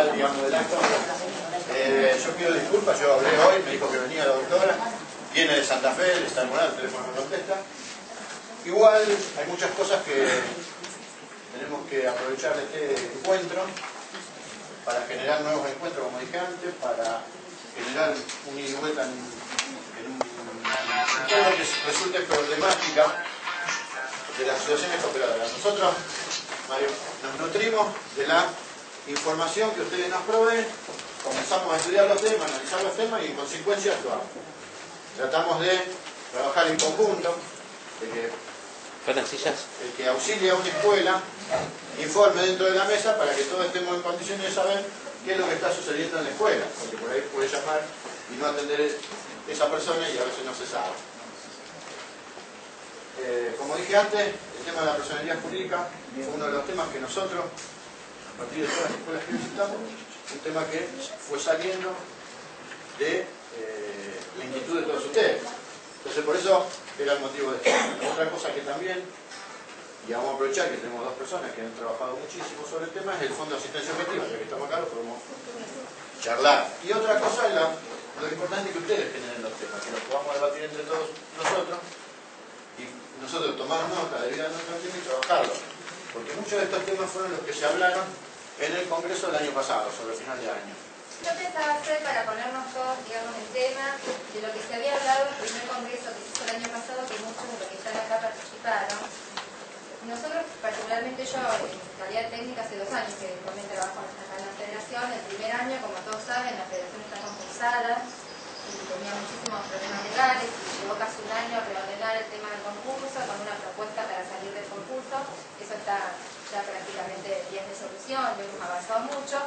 principal, digamos, del acto. Yo pido disculpas, yo hablé hoy, me dijo que venía la doctora, viene de Santa Fe, le está llamando, el teléfono no contesta. Igual hay muchas cosas que tenemos que aprovechar de este encuentro para generar nuevos encuentros, como dije antes, para generar un ida y vuelta en todo lo que resulte problemática de las asociaciones cooperadoras. Nosotros, Mario, nos nutrimos de la información que ustedes nos proveen, comenzamos a estudiar los temas, analizar los temas y en consecuencia actuamos. Tratamos de trabajar en conjunto, de que el que auxilia a una escuela informe dentro de la mesa para que todos estemos en condiciones de saber qué es lo que está sucediendo en la escuela, porque por ahí puede llamar y no atender esa persona y a veces no se sabe. Como dije antes, el tema de la personalidad jurídica fue uno de los temas que nosotros, a partir de todas las escuelas que visitamos, un tema que fue saliendo de la inquietud de todos ustedes. Entonces por eso era el motivo de esto. Otra cosa que también, y vamos a aprovechar que tenemos dos personas que han trabajado muchísimo sobre el tema, es el Fondo de Asistencia Objetiva, ya que estamos acá lo podemos charlar. Y otra cosa es lo importante que ustedes generen los temas, que los podamos debatir entre todos nosotros y nosotros tomar nota de vida de nuestro tema y trabajarlo. Porque muchos de estos temas fueron los que se hablaron en el Congreso del año pasado, sobre el final de año. Yo pensaba hacer para ponernos todos, digamos, en tema de lo que se había hablado en el primer congreso que se hizo el año pasado, que muchos de los que están acá participaron. Nosotros, particularmente yo, en calidad técnica, hace 2 años que también trabajo acá en la federación. El primer año, como todos saben, la federación está concursada y tenía muchísimos problemas legales y llevó casi un año a reordenar el tema del concurso con una propuesta para salir del concurso. Eso está ya prácticamente bien de solución, hemos avanzado mucho.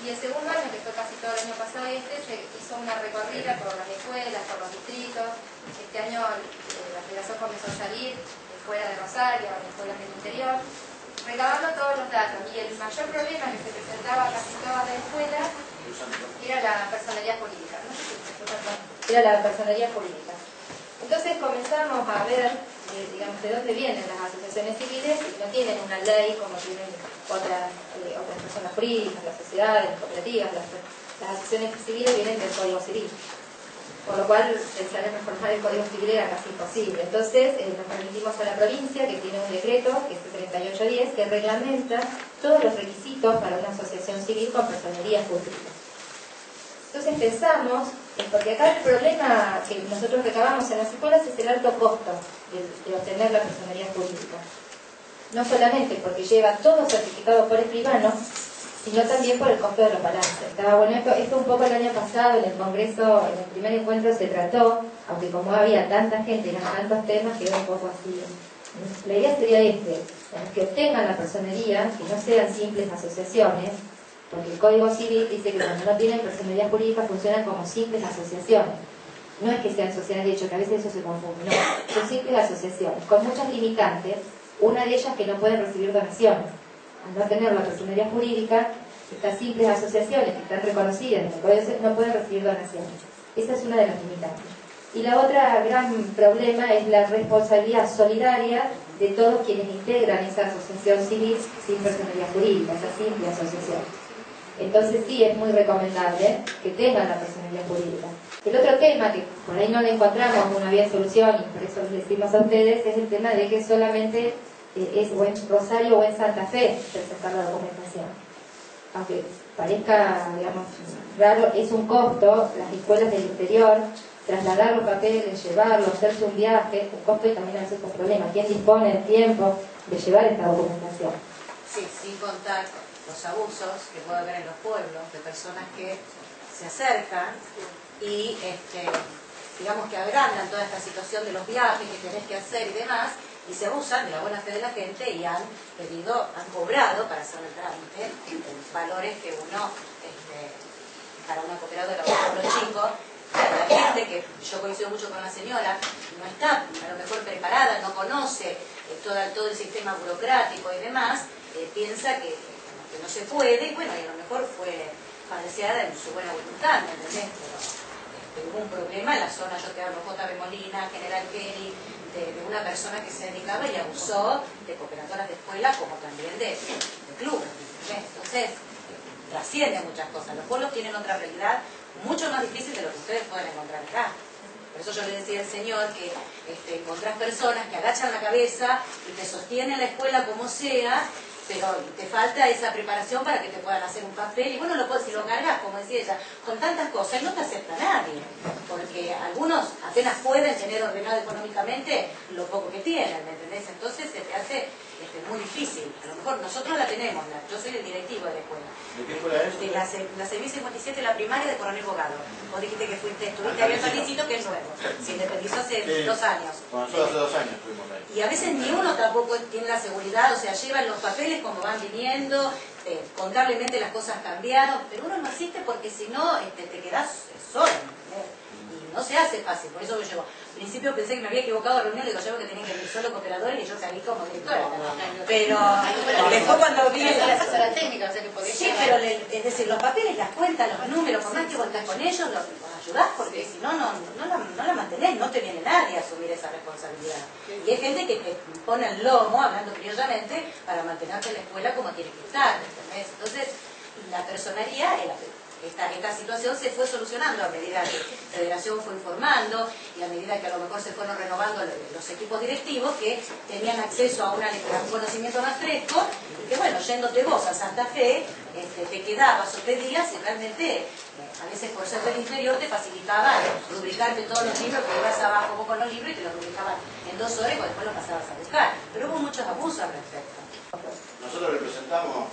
Y el segundo año, que fue casi todo el año pasado se hizo una recorrida por las escuelas, por los distritos. Este año la federación comenzó a salir fuera de Rosario, en escuelas del interior, recabando todos los datos. Y el mayor problema que se presentaba a casi todas las escuelas era la personalidad jurídica. ¿No? Era la personalidad jurídica. Entonces comenzamos a ver, digamos, de dónde vienen las asociaciones civiles, y no tienen una ley como tienen otras personas jurídicas, las sociedades, las cooperativas. Las asociaciones civiles vienen del Código Civil, por lo cual pensar en reformar el Código Civil era casi imposible. Entonces nos permitimos a la provincia, que tiene un decreto, que es el 3810, que reglamenta todos los requisitos para una asociación civil con personería jurídica. Entonces pensamos, porque acá el problema que nosotros recabamos en las escuelas es el alto costo de obtener la personería jurídica. No solamente porque lleva todo certificado por escribano, sino también por el costo de los balances. Estaba bueno, esto un poco el año pasado en el Congreso, en el primer encuentro se trató, aunque como había tanta gente y eran tantos temas, quedó un poco así. La idea sería que obtengan la personería, que no sean simples asociaciones, porque el Código Civil dice que cuando no tienen personería jurídica funcionan como simples asociaciones. No es que sean sociedades de hecho, que a veces eso se confunde, no, son simples asociaciones, con muchas limitantes, una de ellas que no pueden recibir donaciones. Al no tener la personería jurídica, estas simples asociaciones que están reconocidas en el Código Civil no pueden recibir donaciones. Esa es una de las limitantes. Y la otra gran problema es la responsabilidad solidaria de todos quienes integran esa asociación civil sin personería jurídica, esa simple asociación. Entonces sí, es muy recomendable que tengan la personería jurídica. El otro tema, que por ahí no le encontramos una vía de solución, y por eso les decimos a ustedes, es el tema de que solamente es o en Rosario o en Santa Fe presentar la documentación. Aunque parezca, digamos, raro, es un costo, las escuelas del interior, trasladar los papeles, llevarlos, hacerse un viaje, un costo y también a veces un problema. ¿Quién dispone del tiempo de llevar esta documentación? Sí, sin contar los abusos que puede haber en los pueblos de personas que se acercan y digamos que agrandan toda esta situación de los viajes que tenés que hacer y demás, y se abusan de la buena fe de la gente y han cobrado para hacer el trámite valores que uno, para una cooperadora o para unos chicos, la gente que yo coincido mucho con la señora, no está a lo mejor preparada, no conoce todo el sistema burocrático y demás, piensa que no se puede, y bueno, y a lo mejor fue falseada en su buena voluntad, ¿me entendés? Pero hubo un problema en la zona, yo te hablo J.B. Molina, General Kelly, de una persona que se dedicaba y abusó de cooperadoras de escuela como también de clubes, ¿entendés? Entonces, trasciende muchas cosas. Los pueblos tienen otra realidad mucho más difícil de lo que ustedes pueden encontrar acá. Por eso yo le decía al señor que encontrás personas que agachan la cabeza y te sostienen la escuela como sea, pero te falta esa preparación para que te puedan hacer un papel. Y bueno, si lo cargas, como decía ella, con tantas cosas, no te acepta nadie. Porque algunos apenas pueden tener ordenado económicamente lo poco que tienen, ¿me entendés? Entonces se te hace muy difícil. A lo mejor nosotros la tenemos, yo soy el directivo de la escuela. ¿De qué escuela es? De la CB 57, la primaria de Coronel Bogado. Vos dijiste que estuviste abierto al licito, que es nuevo. Se independizó hace 2 años. Bueno, nosotros hace 2 años estuvimos ahí. Y a veces ni uno tampoco tiene la seguridad, o sea, llevan los papeles como van viniendo, contablemente las cosas cambiaron, pero uno no asiste porque si no te quedás solo, ¿entendés? Y no se hace fácil, por eso yo llevo. Al principio pensé que me había equivocado de reunión, digo yo que tenía que ir solo cooperadores y yo salí como directora. Pero después cuando vi... la asesora técnica, o sea que podía Sí, pero es decir, los papeles, las cuentas, los números, por más que vos estás con ellos, los ayudás porque si no, no la mantenés, no te viene nadie a asumir esa responsabilidad. Y hay gente que te pone el lomo, hablando criollamente, para mantenerte en la escuela como tiene que estar, ¿entendés? Entonces, la personería, esta situación se fue solucionando a medida que la federación fue informando y a medida que a lo mejor se fueron renovando los equipos directivos que tenían acceso a un conocimiento más fresco y que bueno, yéndote vos a Santa Fe, te quedabas o pedías y realmente a veces por ser del interior te facilitaba rubricarte todos los libros, que ibas abajo vos con los libros y te los rubricaban en 2 horas y después los pasabas a buscar. Pero hubo muchos abusos al respecto. Nosotros le presentamos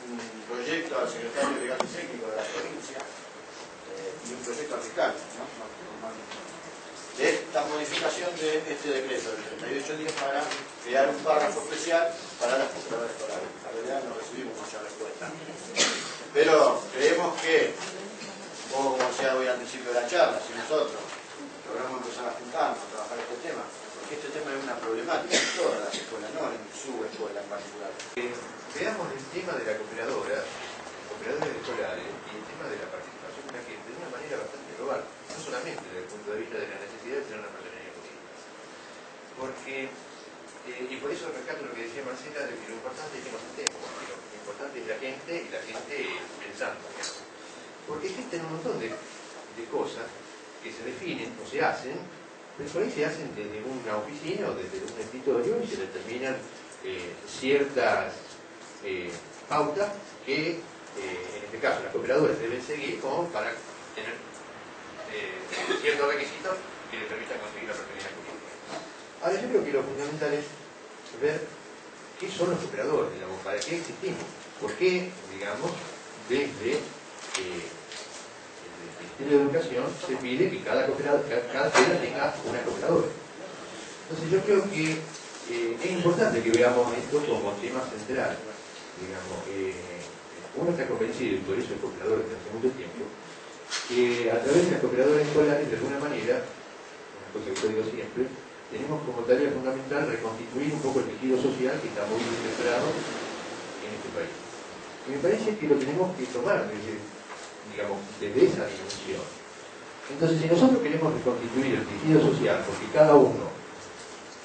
un proyecto al secretario legal y técnico de la provincia y un proyecto al fiscal, ¿no? De esta modificación de este decreto de 38 días para crear un párrafo especial para las computadoras escolares. En realidad no recibimos mucha respuesta, pero creemos que, como decía hoy al principio de la charla, si nosotros logramos empezar a juntarnos a trabajar este tema, porque este tema es una problemática en todas las escuelas, no en su escuela en particular. Veamos el tema de la cooperadora, cooperadores escolares, y el tema de la participación de la gente de una manera bastante global, no solamente desde el punto de vista de la necesidad de tener una personalidad política. Porque, y por eso rescato lo que decía Marcela, de que lo importante es que nos sentemos, porque lo importante es la gente y la gente pensando. Porque existen un montón de cosas que se definen o se hacen, pero por ahí se hacen desde una oficina o desde un escritorio y se determinan ciertas pautas que en este caso las cooperadoras deben seguir como para tener ciertos requisitos que les permitan conseguir la personalidad política. Ahora yo creo que lo fundamental es ver qué son los cooperadores, digamos, para qué existimos, por qué, digamos, desde el Ministerio de Educación se pide que cada escuela tenga una cooperadora. Entonces yo creo que es importante que veamos esto como tema central. Digamos, uno está convencido, y por eso es cooperador desde hace mucho tiempo, que a través de las cooperadoras escolares, de alguna manera, una cosa que yo digo siempre, tenemos como tarea fundamental reconstituir un poco el tejido social que está muy desesperado en este país. Y me parece que lo tenemos que tomar desde esa dimensión. Entonces, si nosotros queremos reconstituir el tejido social, porque cada uno,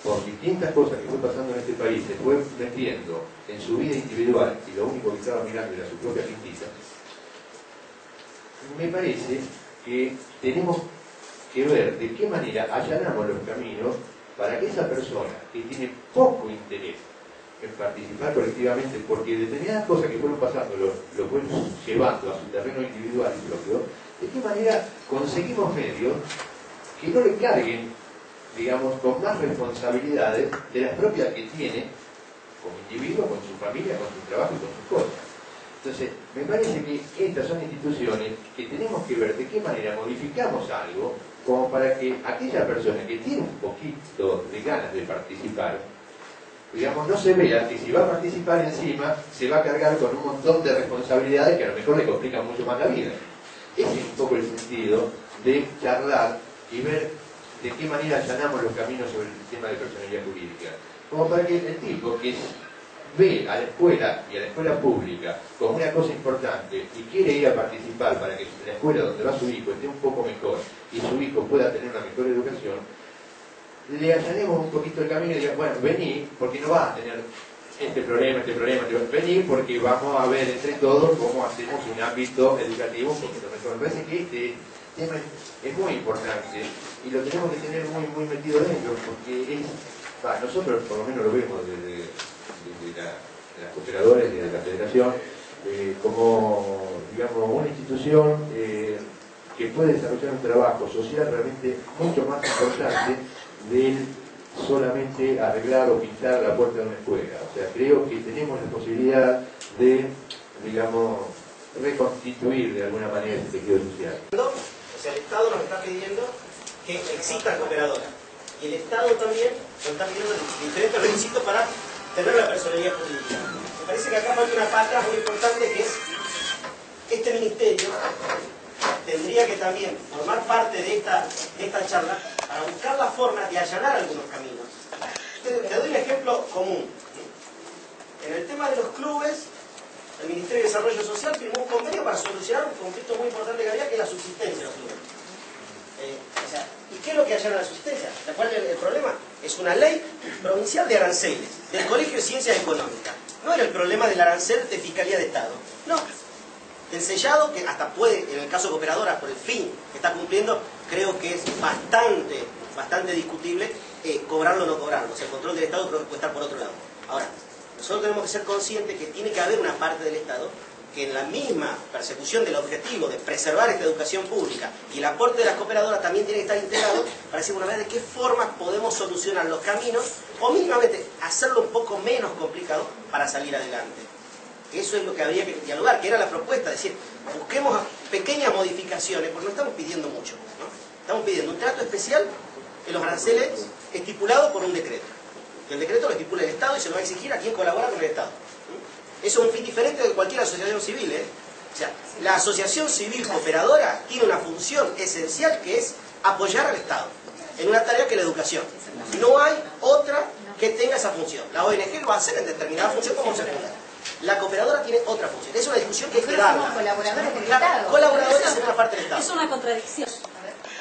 por distintas cosas que fue pasando en este país, se fue metiendo en su vida individual y lo único que estaba mirando era su propia quintita, me parece que tenemos que ver de qué manera allanamos los caminos para que esa persona que tiene poco interés en participar colectivamente, porque determinadas cosas que fueron pasando lo fueron llevando a su terreno individual y propio, de qué manera conseguimos medios que no le carguen, digamos, con más responsabilidades de las propias que tiene como individuo, con su familia, con su trabajo y con sus cosas. Entonces, me parece que estas son instituciones que tenemos que ver de qué manera modificamos algo como para que aquella persona que tiene un poquito de ganas de participar, digamos, no se vea que si va a participar encima se va a cargar con un montón de responsabilidades que a lo mejor le complican mucho más la vida. Ese es un poco el sentido de charlar y ver de qué manera allanamos los caminos sobre el tema de personalidad jurídica. Como para que el tipo que ve a la escuela y a la escuela pública como una cosa importante y quiere ir a participar para que la escuela donde va su hijo esté un poco mejor y su hijo pueda tener una mejor educación, le allanemos un poquito el camino y digan, bueno, vení, porque no vas a tener este problema, venir porque vamos a ver entre todos cómo hacemos un ámbito educativo un poquito mejor. Me parece que este tema es muy importante y lo tenemos que tener muy metido dentro, porque nosotros por lo menos lo vemos desde las cooperadoras, desde la federación, como digamos una institución que puede desarrollar un trabajo social realmente mucho más importante del solamente arreglar o pintar la puerta de una escuela. O sea, creo que tenemos la posibilidad de, digamos, reconstituir de alguna manera el tejido social. O sea, el Estado nos está pidiendo que existan cooperadoras. Y el Estado también nos está pidiendo diferentes requisitos para tener la personería jurídica. Me parece que acá falta una pata muy importante, que es este ministerio tendría que también formar parte de esta charla para buscar la forma de allanar algunos caminos. Te doy un ejemplo común. En el tema de los clubes, el Ministerio de Desarrollo Social firmó un convenio para solucionar un conflicto muy importante que había, que es la subsistencia de los clubes. ¿Y qué es lo que allana la subsistencia? El problema es una ley provincial de aranceles, del Colegio de Ciencias Económicas. No era el problema del arancel de Fiscalía de Estado. No. El sellado, que hasta puede, en el caso de Cooperadora, por el fin que está cumpliendo, creo que es bastante discutible cobrarlo o no cobrarlo. O sea, el control del Estado creo que puede estar por otro lado. Ahora, nosotros tenemos que ser conscientes que tiene que haber una parte del Estado que en la misma persecución del objetivo de preservar esta educación pública y el aporte de las cooperadoras también tiene que estar integrado para decir una vez de qué forma podemos solucionar los caminos o mínimamente hacerlo un poco menos complicado para salir adelante. Eso es lo que habría que dialogar, que era la propuesta, es decir, busquemos pequeñas modificaciones, porque no estamos pidiendo mucho, ¿no? Estamos pidiendo un trato especial en los aranceles estipulado por un decreto. Y el decreto lo estipula el Estado y se lo va a exigir a quien colabora con el Estado. Eso es un fin diferente de cualquier asociación civil, ¿eh? O sea, la asociación civil cooperadora tiene una función esencial que es apoyar al Estado en una tarea que es la educación. No hay otra que tenga esa función. La ONG lo va a hacer en determinada función como secundaria. La cooperadora tiene otra función. Es una discusión que hay que darla. Somos colaboradores del Estado. Colaboradores en una parte del Estado. Es una contradicción.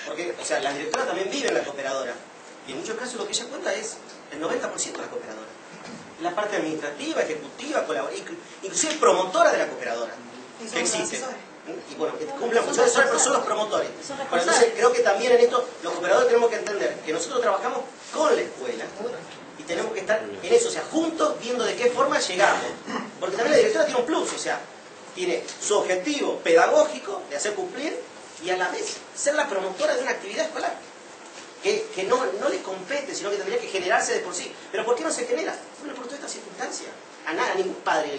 Porque, o sea, las directoras también viven la cooperadora. Y en muchos casos lo que ella cuenta es el 90% de la cooperadora. La parte administrativa, ejecutiva, inclusive promotora de la cooperadora, que existe. Y bueno, que cumplen funciones, pero son los promotores. Pero entonces creo que también en esto los cooperadores tenemos que entender que nosotros trabajamos con la escuela y tenemos que estar en eso, o sea, juntos viendo de qué forma llegamos. Porque también la directora tiene un plus, o sea, tiene su objetivo pedagógico de hacer cumplir y a la vez ser la promotora de una actividad escolar. Que no le compete, sino que tendría que generarse de por sí. ¿Pero por qué no se genera? Bueno, por toda esta circunstancia. A ningún padre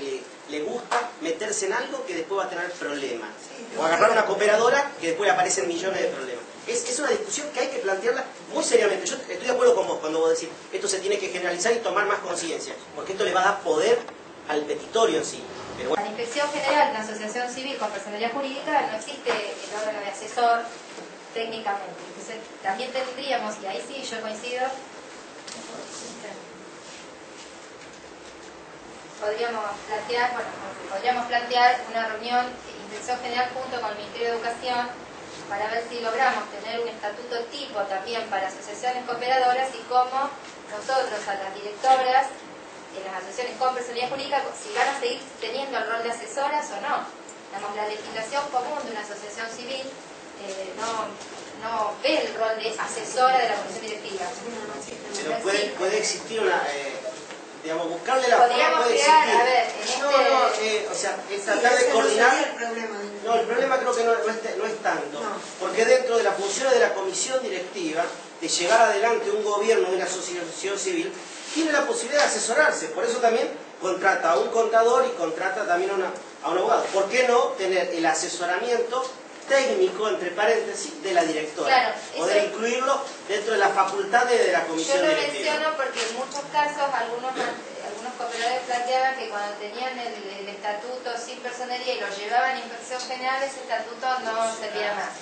le gusta meterse en algo que después va a tener problemas. O agarrar una cooperadora que después le aparecen millones de problemas. Es una discusión que hay que plantearla muy seriamente. Yo estoy de acuerdo con vos cuando vos decís esto se tiene que generalizar y tomar más conciencia, porque esto le va a dar poder al petitorio en sí. Pero bueno. La Inspección General, una asociación civil con personalidad jurídica, no existe el órgano de asesor técnicamente. Entonces también tendríamos, y ahí sí yo coincido, podríamos plantear una reunión de Inspección General junto con el Ministerio de Educación para ver si logramos tener un estatuto tipo también para asociaciones cooperadoras y cómo nosotros a las directoras en las asociaciones con personalidad jurídica si van a seguir teniendo el rol de asesoras o no. La legislación común de una asociación civil no ve el rol de asesora de la comisión directiva. Pero puede existir una... digamos, buscarle la forma puede crear, existir. O sea, es tratar de coordinar... No, el problema creo que no es tanto. Porque dentro de las funciones de la comisión directiva, de llevar adelante un gobierno de una asociación civil, tiene la posibilidad de asesorarse. Por eso también contrata a un contador y contrata también a un abogado. ¿Por qué no tener el asesoramiento técnico, entre paréntesis, de la directora? Claro, poder incluirlo dentro de las facultades de la comisión directiva. Yo lo menciono porque en muchos casos algunos cooperadores planteaban que cuando tenían el estatuto sin personería y lo llevaban a Inspección General, ese estatuto no servía más.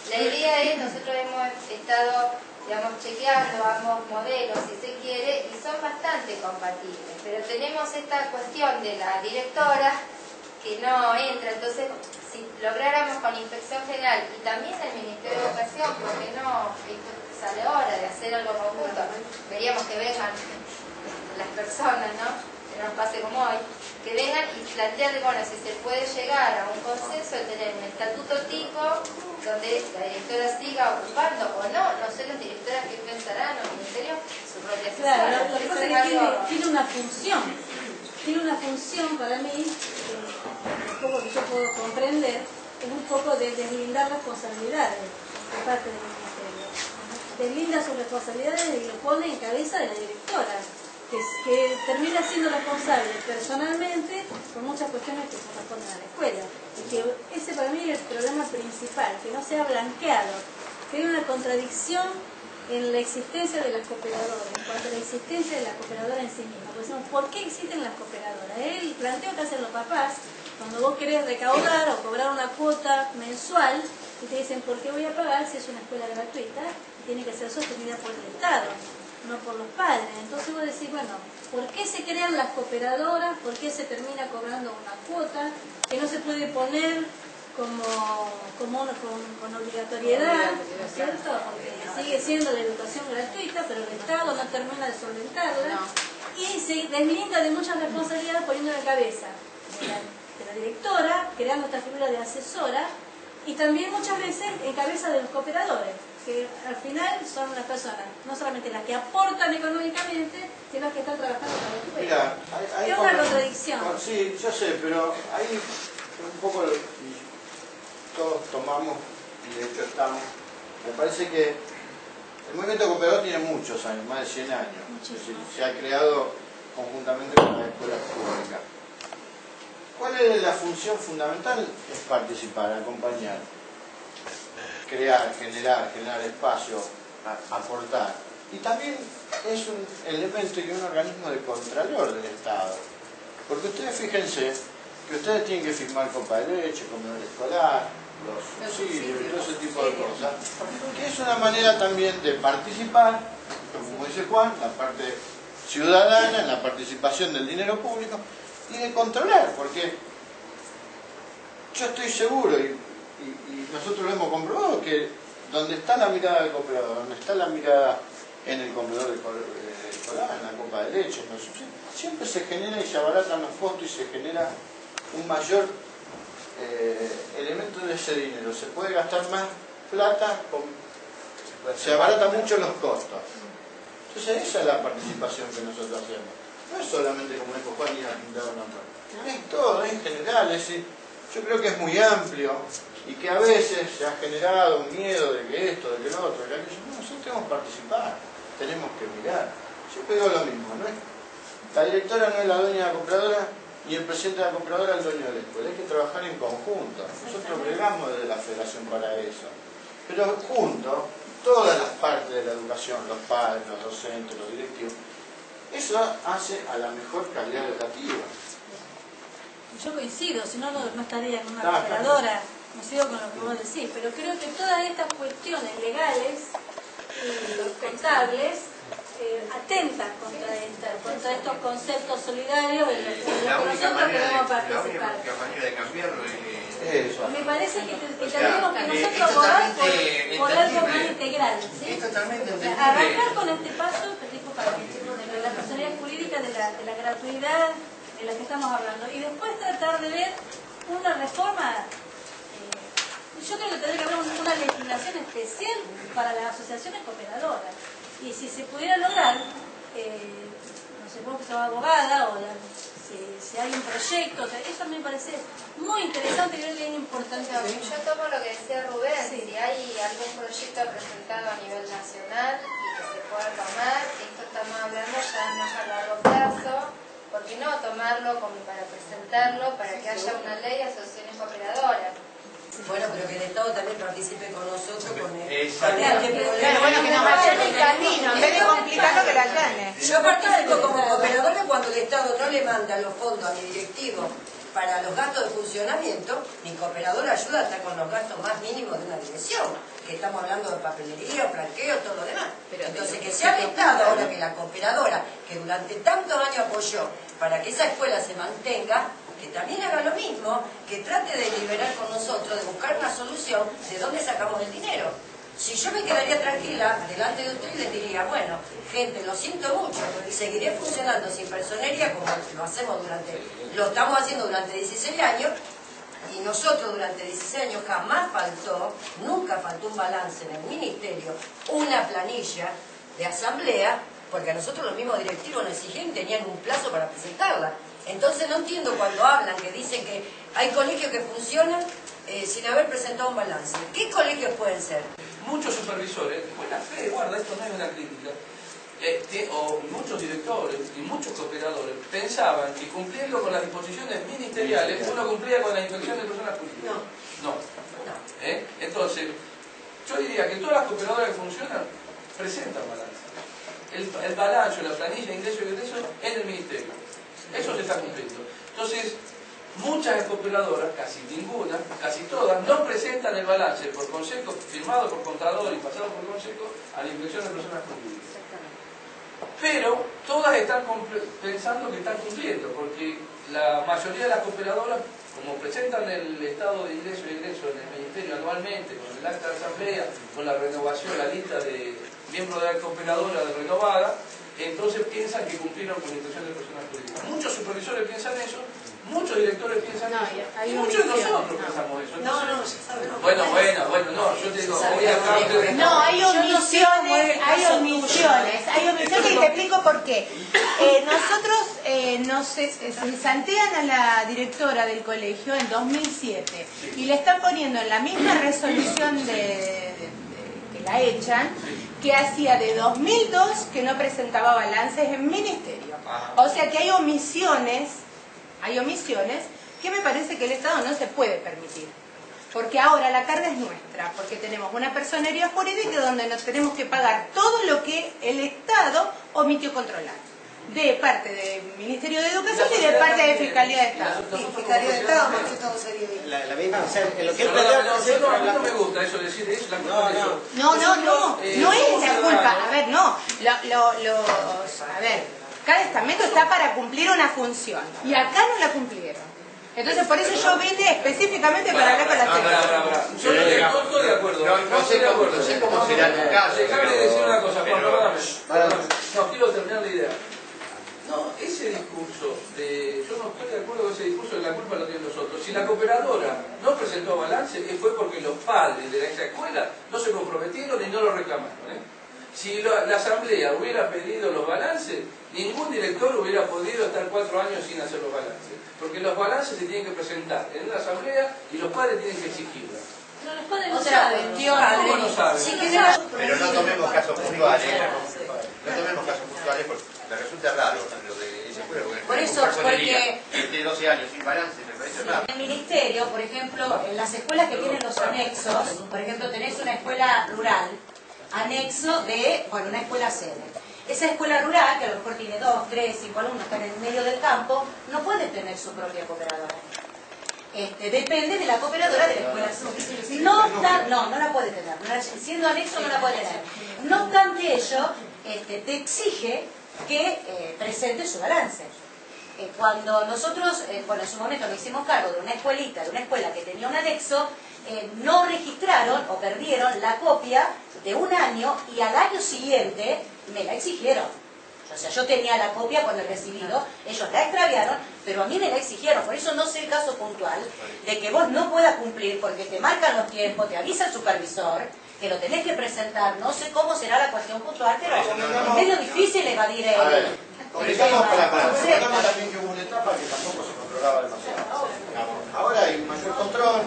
La idea es, nosotros hemos estado, digamos, chequeando ambos modelos, si se quiere, y son bastante compatibles, pero tenemos esta cuestión de la directora que no entra. Entonces, si lográramos con Inspección General y también el Ministerio de Educación, ¿por qué no sale hora de hacer algo conjunto? Veríamos que vengan las personas, ¿no? no nos pase como hoy, que vengan y plantear, bueno, si se puede llegar a un consenso de tener un estatuto tipo donde la directora siga ocupando o no sé las directoras que pensarán o el ministerio, su propia asesora. Claro, lo que pasa es que tiene una función. Tiene una función para mí, un poco que yo puedo comprender, es un poco de deslindar responsabilidades de parte del ministerio. Deslinda sus responsabilidades y lo pone en cabeza de la directora, que termina siendo responsable personalmente por muchas cuestiones que corresponden a la escuela. Y que ese para mí es el problema principal, que no se ha blanqueado, que hay una contradicción en la existencia de las cooperadoras, en cuanto a la existencia de la cooperadora en sí misma. Por ejemplo, ¿por qué existen las cooperadoras? El planteo que hacen los papás, cuando vos querés recaudar o cobrar una cuota mensual, y te dicen, ¿por qué voy a pagar si es una escuela gratuita? Y tiene que ser sostenida por el Estado, no por los padres. Entonces vos decís, bueno, ¿por qué se crean las cooperadoras? ¿Por qué se termina cobrando una cuota que no se puede poner con obligatoriedad, ¿no es cierto? Porque sigue siendo la educación gratuita, pero el Estado no termina de solventarla y se deslinda de muchas responsabilidades poniendo en la cabeza de la directora, creando esta figura de asesora y también muchas veces en cabeza de los cooperadores, que al final son las personas, no solamente las que aportan económicamente, sino las que están trabajando para la escuela. Mira, hay es una contradicción. Sí, yo sé, pero hay un poco, todos tomamos, y de hecho estamos, me parece que el movimiento cooperador tiene muchos años, más de 100 años. Es decir, se ha creado conjuntamente con las escuelas públicas. ¿Cuál es la función fundamental? Es participar, acompañar, crear, generar espacio, aportar. Y también es un elemento y un organismo de contralor del Estado. Porque ustedes fíjense que ustedes tienen que firmar copa de leche, comedor escolar, los subsidios y todo ese tipo de cosas. Que es una manera también de participar, como dice Juan, la parte ciudadana, en la participación del dinero público, y de controlar, porque yo estoy seguro, y nosotros lo hemos comprobado, que donde está la mirada del cooperador, donde está la mirada en el comedor escolar, en la copa de leche, en los subsidios, siempre se genera y se abaratan los costos y se genera un mayor elemento de ese dinero. Se puede gastar más plata, se abaratan mucho los costos. Entonces esa es la participación que nosotros hacemos. No es solamente como dijo Juan ir a pintar una mano. Es todo, es en general. Es decir, yo creo que es muy amplio y que a veces se ha generado un miedo de que esto, de que lo otro, de que aquello. No, nosotros tenemos que participar, tenemos que mirar. Siempre digo lo mismo, ¿no? La directora no es la dueña de la compradora ni el presidente de la compradora el dueño de la escuela. Hay que trabajar en conjunto. Nosotros bregamos desde la federación para eso. Pero juntos, todas las partes de la educación, los padres, los docentes, los directivos, eso hace a la mejor calidad educativa. Yo coincido, si no, no estaría en una cooperadora, coincido con lo que vos decís, pero creo que todas estas cuestiones legales y contables atentan contra estos conceptos solidarios de los que nosotros queremos participar. La única manera de cambiarlo es eso. Me parece que tenemos que nosotros abogar por algo más integral, ¿sí? Es totalmente entendible. Arrancar con este paso, de la personalidad jurídica, de la gratuidad de la que estamos hablando, y después tratar de ver una reforma. Yo creo que tendría que haber una legislación especial para las asociaciones cooperadoras. Y si se pudiera lograr, no sé, vos que sos abogada, o si hay un proyecto, eso me parece muy interesante y bien importante. Yo tomo lo que decía Rubén, si hay algún proyecto presentado a nivel nacional y que se pueda tomar, esto estamos hablando ya más a largo plazo, ¿por qué no tomarlo como para presentarlo, para que haya una ley de asociaciones cooperadoras? Bueno, pero que el Estado también participe con nosotros con el... Claro, bueno, que nos vayan el camino, en vez de complicarlo, que la llane. Yo participo como cooperadora cuando el Estado no le manda los fondos a mi directivo para los gastos de funcionamiento, mi cooperadora ayuda hasta con los gastos más mínimos de una dirección, que estamos hablando de papelería, blanqueo, todo lo demás. Entonces, que sea el Estado ahora que la cooperadora, que durante tantos años apoyó para que esa escuela se mantenga, que también haga lo mismo, que trate de liberar con nosotros, de buscar una solución de dónde sacamos el dinero. Si yo me quedaría tranquila delante de usted y les diría, bueno, gente, lo siento mucho, seguiré funcionando sin personería como lo estamos haciendo durante 16 años, y nosotros durante 16 años jamás faltó, nunca faltó un balance en el ministerio, una planilla de asamblea, porque a nosotros los mismos directivos nos exigían y tenían un plazo para presentarla. Entonces no entiendo cuando hablan, que dicen que hay colegios que funcionan sin haber presentado un balance. ¿Qué colegios pueden ser? Muchos supervisores, buena fe, guarda, esto no es una crítica, o muchos directores y muchos operadores pensaban que cumpliendo con las disposiciones ministeriales uno cumplía con la inspección de personas jurídicas. No. Entonces, yo diría que todas las cooperadoras que funcionan presentan balance. El balance, la planilla de ingreso y egreso en el ministerio. Eso se está cumpliendo. Entonces, muchas cooperadoras, casi ninguna, casi todas, no presentan el balance por consejo, firmado por contador y pasado por consejo, a la inspección de personas jurídicas. Pero todas están pensando que están cumpliendo, porque la mayoría de las cooperadoras, como presentan el estado de ingreso y egreso en el ministerio anualmente, con el acta de asamblea, con la renovación, la lista de miembros de la cooperadora renovada, entonces piensan que cumplieron con la inspección de personas jurídicas. Muchos supervisores piensan eso, muchos directores piensan eso, y muchos de nosotros pensamos eso. Entonces, bueno, yo te digo, voy a... No, hay omisiones, y te explico por qué. Nosotros se santean a la directora del colegio en 2007 y le están poniendo en la misma resolución que la echan, que hacía de 2002 que no presentaba balances en ministerio. O sea que hay omisiones que me parece que el Estado no se puede permitir. Porque ahora la carga es nuestra, porque tenemos una personería jurídica donde nos tenemos que pagar todo lo que el Estado omitió controlar. De parte del Ministerio de Educación y de parte de Fiscalía de Estado. Fiscalía de Estado, más que todo sería bien. La misma, o sea, en lo que él a mí no me gusta eso, decir eso, la culpa de eso. No es la culpa. A ver, no. A ver, cada estamento está para cumplir una función. Y acá no la cumplieron. Entonces, por eso yo vine específicamente para hablar con la secretaria. Yo no estoy de acuerdo. No sé cómo será tu caso. Déjame decir una cosa, Juan, perdóname. No, quiero terminar la idea. No, ese discurso yo no estoy de acuerdo con ese discurso de la culpa lo tienen nosotros. Si la cooperadora no presentó balance, fue porque los padres de esa escuela no se comprometieron y no lo reclamaron. Si la asamblea hubiera pedido los balances, ningún director hubiera podido estar 4 años sin hacer los balances. Porque los balances se tienen que presentar en una asamblea y los padres tienen que exigirlos. No, los padres no saben. ¿Cómo no saben? Pero no tomemos casos puntuales. No tomemos casos puntuales porque me resulta raro lo de esa escuela. Por eso, porque... De 12 años sin balance me parece raro. En el ministerio, por ejemplo, en las escuelas que tienen los anexos, por ejemplo, tenés una escuela rural, anexo de, una escuela sede. Esa escuela rural, que a lo mejor tiene 2, 3, 5 alumnos, están en el medio del campo, no puede tener su propia cooperadora. Depende de la cooperadora de la escuela. No la puede tener. Siendo anexo no la puede tener. No obstante ello, te exige que presente su balance. Cuando nosotros, en su momento nos hicimos cargo de una escuela que tenía un anexo, no registraron o perdieron la copia de un año y al año siguiente me la exigieron. O sea, yo tenía la copia cuando he recibido, ellos la extraviaron, pero a mí me la exigieron. Por eso no sé el caso puntual de que vos no puedas cumplir porque te marcan los tiempos, te avisa el supervisor que lo tenés que presentar. No sé cómo será la cuestión puntual, pero es medio difícil evadir el... Conectamos también que hubo una etapa que tampoco se controlaba demasiado. Ahora hay un mayor control,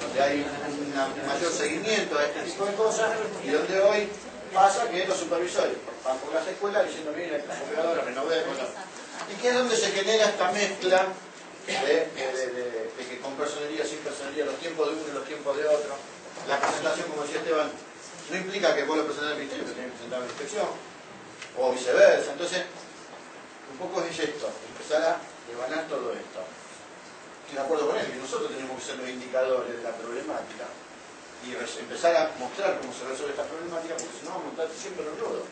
donde hay un mayor seguimiento a este tipo de cosas y donde hoy pasa que los supervisores van por las escuelas diciendo, miren, la operadora renovemos. Y que es donde se genera esta mezcla de que con personería, sin personería, los tiempos de uno y los tiempos de otro. La presentación, como decía Esteban, no implica que vos lo presentes al ministerio, que tenés que presentar a la inspección, o viceversa. Entonces, un poco es esto, empezar a devanar todo esto. Estoy de acuerdo con él, que nosotros tenemos que ser los indicadores de la problemática y empezar a mostrar cómo se resuelve esta problemática, porque si no vamos a montar siempre los rudos.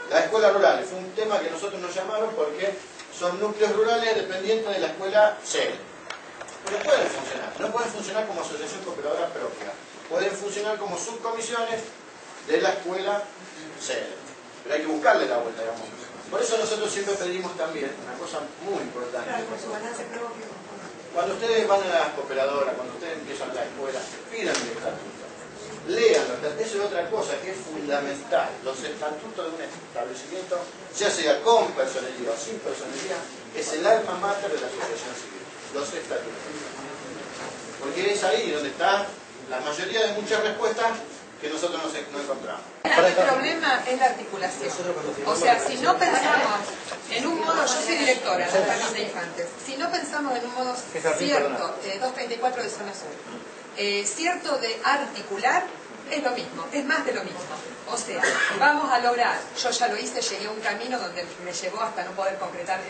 Las escuelas rurales fue un tema que nosotros nos llamaron porque son núcleos rurales dependientes de la escuela sede. Pero pueden funcionar, no pueden funcionar como asociación cooperadora propia, pueden funcionar como subcomisiones de la escuela sede. Pero hay que buscarle la vuelta, digamos. Por eso nosotros siempre pedimos también una cosa muy importante. Cuando ustedes van a las cooperadoras, cuando ustedes empiezan la escuela, pidan el estatuto. Lean los estatutos. Eso es otra cosa que es fundamental. Los estatutos de un establecimiento, ya sea con personería o sin personería, es el alma mater de la asociación civil. Los estatutos. Porque es ahí donde está la mayoría de muchas respuestas que nosotros no encontramos. El problema es la articulación. O sea, si no pensamos en un modo, yo soy directora en el jardín de infantes, si no pensamos en un modo cierto, 234 de zona sur, cierto de articular, es lo mismo, es más de lo mismo. O sea, vamos a lograr, yo ya lo hice, llegué a un camino donde me llevó hasta no poder concretar,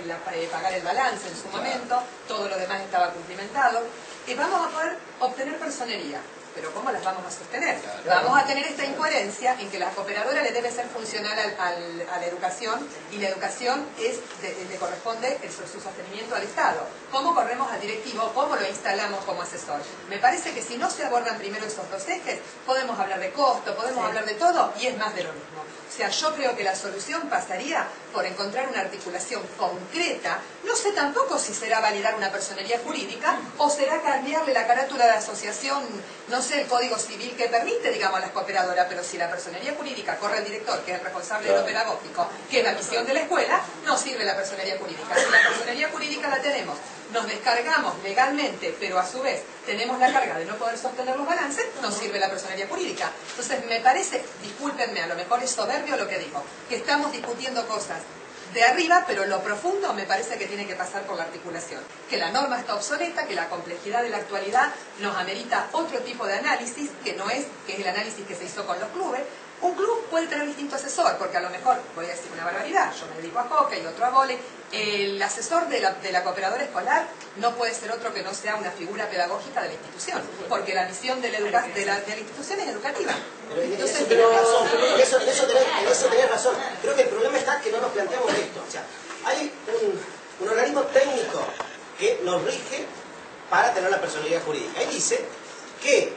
pagar el balance en su momento, todo lo demás estaba cumplimentado, y vamos a poder obtener personería. Pero ¿cómo las vamos a sostener? Vamos a tener esta incoherencia en que la cooperadora le debe ser funcional a la educación y la educación le corresponde su sostenimiento al Estado. ¿Cómo corremos al directivo? ¿Cómo lo instalamos como asesor? Me parece que si no se abordan primero esos dos ejes, podemos hablar de costo, podemos hablar de todo y es más de lo mismo. O sea, yo creo que la solución pasaría por encontrar una articulación concreta. No sé tampoco si será validar una personería jurídica o será cambiarle la carátula de la asociación, no sé, el código civil que permite, digamos, a las cooperadoras, pero si la personería jurídica corre el director, que es el responsable de lo pedagógico, que es la misión de la escuela, no sirve la personería jurídica. Si la personería jurídica la tenemos, nos descargamos legalmente, pero a su vez tenemos la carga de no poder sostener los balances, no sirve la personería jurídica. Entonces me parece, discúlpenme, a lo mejor es soberbio lo que digo, que estamos discutiendo cosas de arriba, pero lo profundo me parece que tiene que pasar por la articulación. Que la norma está obsoleta, que la complejidad de la actualidad nos amerita otro tipo de análisis, que es el análisis que se hizo con los clubes. Un club puede tener distinto asesor, porque a lo mejor, voy a decir una barbaridad, yo me dedico a hockey y otro a vóley, el asesor de la cooperadora escolar no puede ser otro que no sea una figura pedagógica de la institución, porque la misión de la institución es educativa. Entonces, en eso tenés razón. Creo que el problema está que no nos planteamos esto. O sea, hay un organismo técnico que nos rige para tener la personalidad jurídica. Y dice que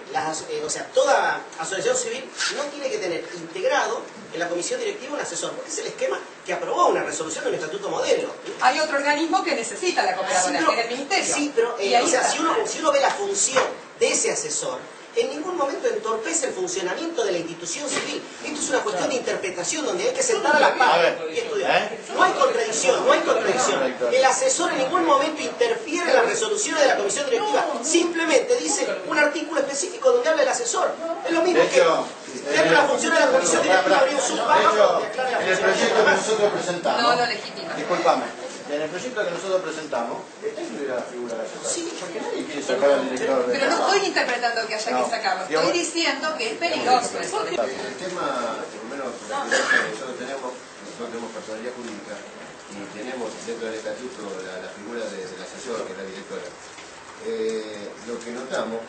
toda asociación civil no tiene que tener integrado en la comisión directiva un asesor, porque es el esquema que aprobó una resolución de un estatuto modelo. Hay otro organismo que necesita la cooperadora, que es el ministerio. Sí, pero si uno ve la función de ese asesor, en ningún momento entorpece el funcionamiento de la institución civil. Esto es una cuestión de interpretación donde hay que sentar a la par y estudiar. No hay contradicción, no hay contradicción. El asesor en ningún momento interfiere en las resoluciones de la comisión directiva. Simplemente dice un artículo específico donde habla el asesor. Es lo mismo que tener la función de la comisión directiva abrir un subpárrafo que aclare la en el proyecto que nosotros presentamos, no lo legitima. Disculpame. En el proyecto que nosotros presentamos, está incluida la figura de asesor. Sí, porque nadie quiere sacar al director. Pero no estoy interpretando que haya que sacarlo. Estoy diciendo que es peligroso eso. El tema, por lo menos, nosotros tenemos personalidad jurídica y tenemos dentro del estatuto la figura del asesor, que es la directora. Lo que notamos,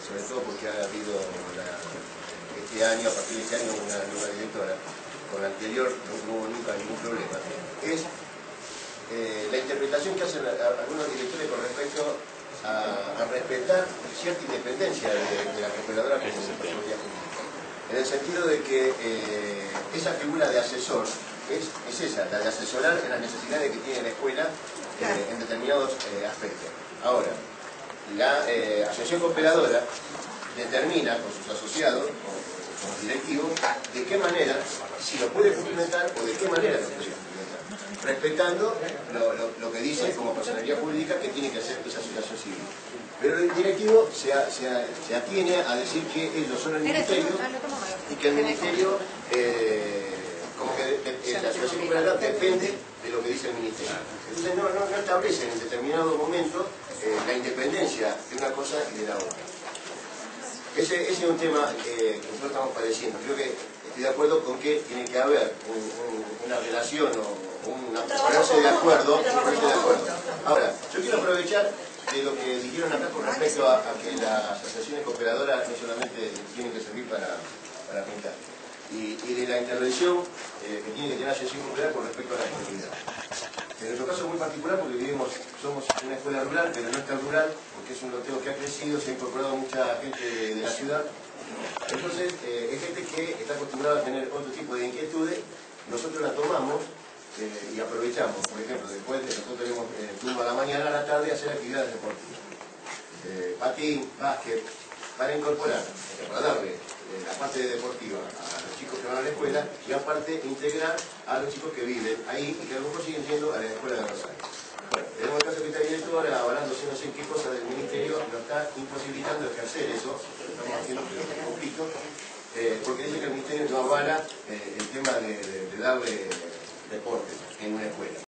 sobre todo porque ha habido este año, a partir de este año, una nueva directora, con la anterior no hubo nunca ningún problema, es la interpretación que hacen algunos directores con respecto a respetar cierta independencia de la cooperadora como personalidad jurídica. En el sentido de que esa figura de asesor es esa, la de asesorar en las necesidades que tiene la escuela en determinados aspectos. Ahora, la asociación cooperadora determina con sus asociados, con los directivos, de qué manera, si lo puede cumplimentar o de qué manera lo puede cumplimentar, respetando lo que dice como personalidad jurídica que tiene que hacer esa asociación civil. Pero el directivo se atiene a decir que ellos son el ministerio y que el ministerio, como que la asociación cooperadora depende de lo que dice el ministerio. Entonces no establece en determinado momento la independencia de una cosa y de la otra. Ese es un tema que nosotros estamos padeciendo. Creo que estoy de acuerdo con que tiene que haber una relación o una ponerse de acuerdo. Ahora, yo quiero aprovechar de lo que dijeron acá con respecto a que las asociaciones cooperadoras no solamente tienen que servir para pintar, y de la intervención que tiene que tener la asociación cooperadora con respecto a la comunidad. En nuestro caso es muy particular porque somos una escuela rural, pero no es tan rural, porque es un loteo que ha crecido, se ha incorporado mucha gente de la ciudad, Entonces, es gente que está acostumbrada a tener otro tipo de inquietudes, nosotros la tomamos y aprovechamos. Por ejemplo, después nosotros tenemos turno a la mañana, a la tarde, hacer actividades deportivas. Patín, básquet, para incorporar, para darle la parte deportiva a los chicos que van a la escuela y aparte integrar a los chicos que viven ahí y que a lo mejor siguen yendo a la escuela de Rosario. Bueno, tenemos el caso que está directora avalándose no sé en qué cosa del ministerio, nos está imposibilitando ejercer eso, lo estamos haciendo pero un poquito, porque dice que el ministerio no avala el tema de darle deporte en una escuela.